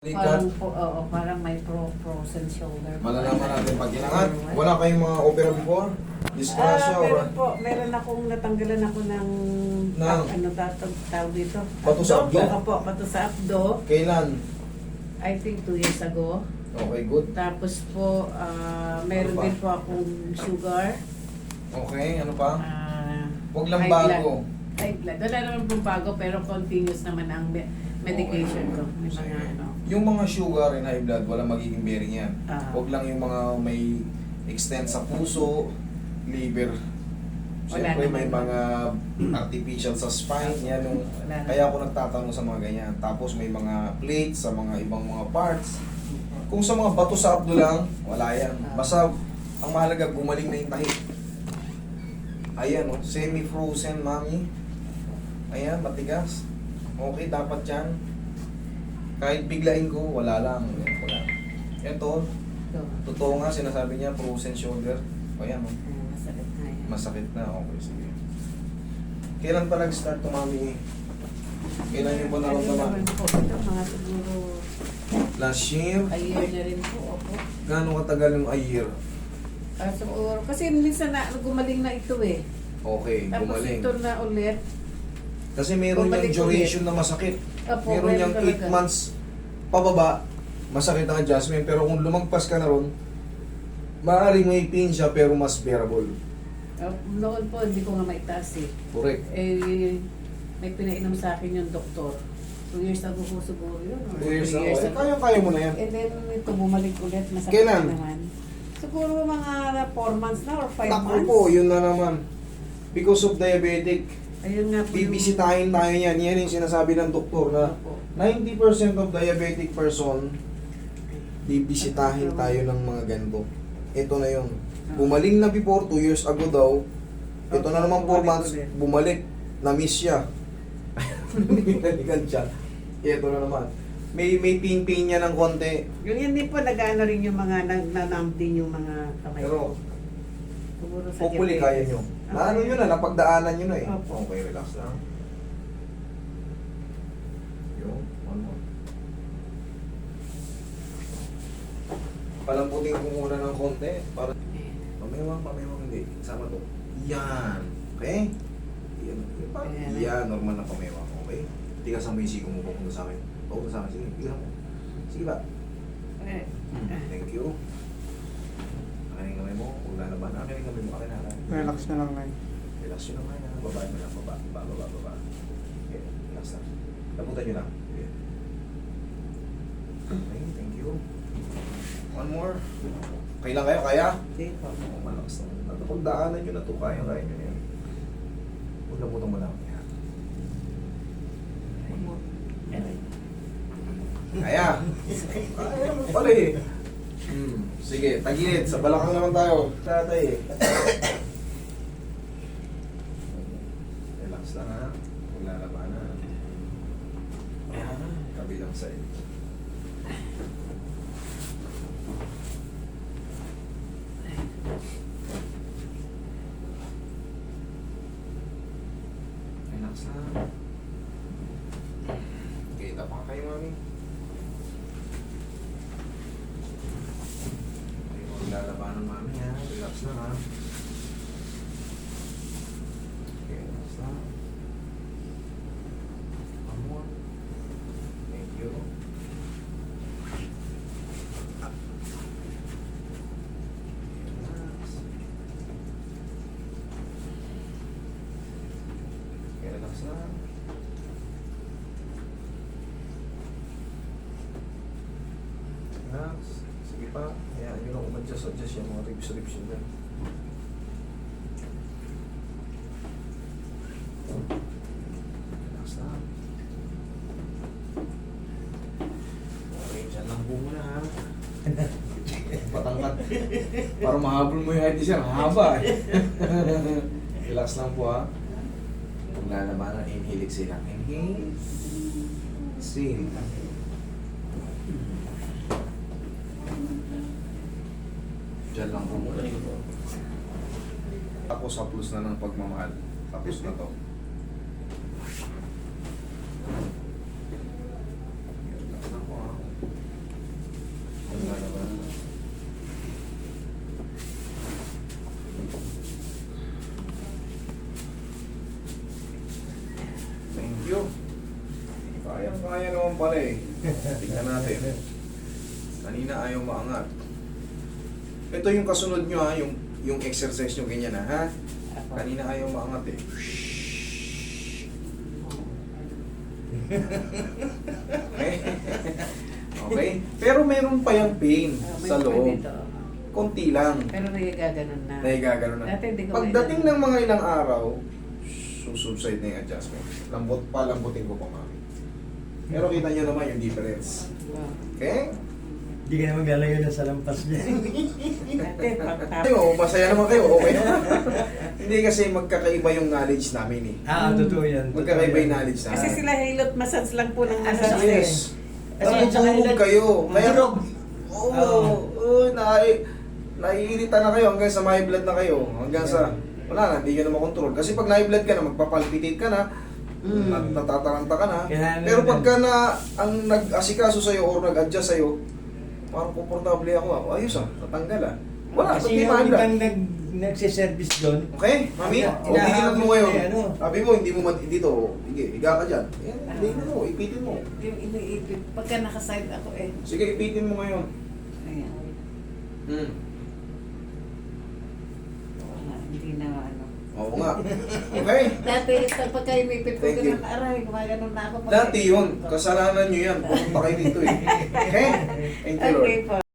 Likat. Parang may frozen shoulder. Malalaman natin pag inangat. Wala kayong mga opera before? Disgrasya or... Meron akong natanggalan ako ng ano tawag dito? Bato sa abdo? Opo, bato sa abdo. Kailan? I think 2 years ago. Okay, good. Tapos po, meron Ano pa? din po akong sugar. Okay, ano pa? Huwag lang high bago. High blood. Wala naman pong bago, pero continuous naman ang medication ko. May mga Sige. ano. Yung mga sugar and high blood, walang magiging bearing yan. Ah. Huwag lang yung mga may extend sa puso, liver. Wala Siyempre may naman. mga artificial sa spine, yan yung, Wala kaya ako nagtatanong sa mga ganyan. Tapos may mga plates sa mga ibang mga parts. Kung sa mga bato sa abdo lang, wala yan. Basta ang mahalaga, gumaling na yung tahi. Ayan, oh, semi-frozen, mami. Ayan, matigas. Okay, dapat yan. Kahit biglain ko, wala lang. Wala. Ito, Ito. totoo nga, sinasabi niya, frozen shoulder. Ayan, oh. Masakit na yan. Masakit na. Okay, sige. Kailan pa nag-start to, mami? Kailan niyo po naramdaman? Ano po, ito mga siguro Last year? a year na rin po. Opo. Gano'ng katagal yung a year? Siguro, kasi minsan na gumaling na ito eh. Okay, Tapos gumaling. ito na ulit. Kasi meron Bumalik yung duration na masakit. Opo, Meron yung 8 talaga. months pababa, masakit ang adjustment. Pero kung lumagpas ka na ron, maaaring may pain siya pero mas bearable. Noon po, hindi ko nga maitaas eh. Correct. May pinainom sa akin yung doktor. 2 years ago po siguro yun. Or 2 years 3 na. ago. Kaya mo na yan. And then ito bumalik ulit. Masakit Kailan? na naman. Siguro mga 4 months na or 5 Naku months. po, yun na naman. Because of diabetic, Ayun nga po yung- bibisitahin tayo yan. Yan yung sinasabi ng doktor na Opo. 90% of diabetic person, bibisitahin tayo ng mga ganito. Ito na yun. Bumaling na before, 2 years ago daw. Ito na naman 4 months, bumalik. Na-miss siya. Binalikan siya. Ito na naman. May ping-ping niya ng konti. Yung yan din po, nag-ano rin yung mga, nag-numb din yung mga kamay Pero, ko. Siguro sa hopefully diabetes. kaya nyo. Okay. Naano nyo na, napagdaanan nyo na eh. Opo. Okay, relax lang. Yung, one more. Palambutin ko muna ng konti. Para, pamewang, hindi. Sama to. Yan. Okay? Yan. Ayan. Yan, normal na pamewang. Okay? Tigasan mo yung siko mo papunta sa akin. Papunta sa akin. Sige, tigasan mo. Sige ba? Eh, Thank you. Akin yung kamay mo. Huwag lalaban. Akin yung kamay mo. Akin na. Relax na lang na Relax nyo naman yan. Baba nyo lang. Baba. Okay, relax lang. Labutan nyo lang. Okay, thank you. One more. Kailan kayo? Kaya? sige po. Oh, malakas lang. Pagdaanan nyo na ito. Kaya nyo yan. Huwag labutan mo lang. Yan. One more. Kaya. Kaya naman pala eh. Sige, tagilid. Sa balakang naman tayo. Tatay eh. Relax lang ha. Huwag lalabanan. Kabilang side. Relax lang. Kita pa kayo, mami. Huwag lalabanan, mami ha. Relax lang ha. Okay, relax lang. One more. Thank you. Relax. Okay, relax lang. Relax. Sige pa. Ayan, yun ako mag-adjust yung mga ribs yun dyan. Relax lang. Okay, dyan lang po muna ha. Patangkat. Para mahabol mo yung ID sir, haba eh. Relax lang po ha. Huwag lalabanan, inhale, exhale lang. Inhale. Exhale. Diyan lang po muna. Tapos haplos na ng pagmamahal. Tapos na to. Relax lang po ha. pala eh. Tingnan natin. Kanina ayaw maangat. Ito yung kasunod nyo ha, yung exercise nyo ganyan ha. Ako. Kanina ayaw maangat eh. Okay? Okay? Pero meron pa yung pain May sa loob. dito. Konti lang. Pero nagagaganon na. Nahigagano na. Dati hindi ko Pagdating may- ng mga ilang araw, susubside na yung adjustment. Palambutin ko pa mami. Pero kita nyo naman yung difference. Oh. Okay? Hindi ka na maglalayo na sa lampas niya. Dati, pagtapos. Kayo, masaya naman kayo, okay naman. Hindi kasi magkakaiba yung knowledge namin eh. Totoo yan. Magkakaiba yung knowledge namin. Kasi sila hilot massage lang po ng Ano massage. siya? Yes. Kasi sa Natutulog kanila- kayo. Kaya, Durog. oo, naiirita na kayo hanggang sa may blood na kayo. Hanggang sa, wala na, hindi nyo na makontrol. Kasi pag na blood ka na, magpapalpitate ka na, natataranta ka na. Kaya Pero pagka na, ang nag-asikaso sa'yo or nag-adjust sa'yo, parang komportable ako. Ayos natanggal Wala, Kasi hindi yung ma-blood. ibang nagsiservice doon, Okay, mami, Ina- o tingnan mo ngayon. inahabol na Sabi mo, hindi mo dito, sige, higa ka dyan. Hindi mo, ipitin mo. Yung iniipit. Pagka nakaside ako eh. Sige, ipitin mo ngayon. Ayan. Hmm. Wala, hindi na ano. Oo nga. Okay? Dati, pagka umipit ko, Thank you. ganun, aray, gumaganon na ako. Dati yun, kasalanan nyo yan. Pumunta kayo dito eh. Okay? Thank you, Lord. Okay po.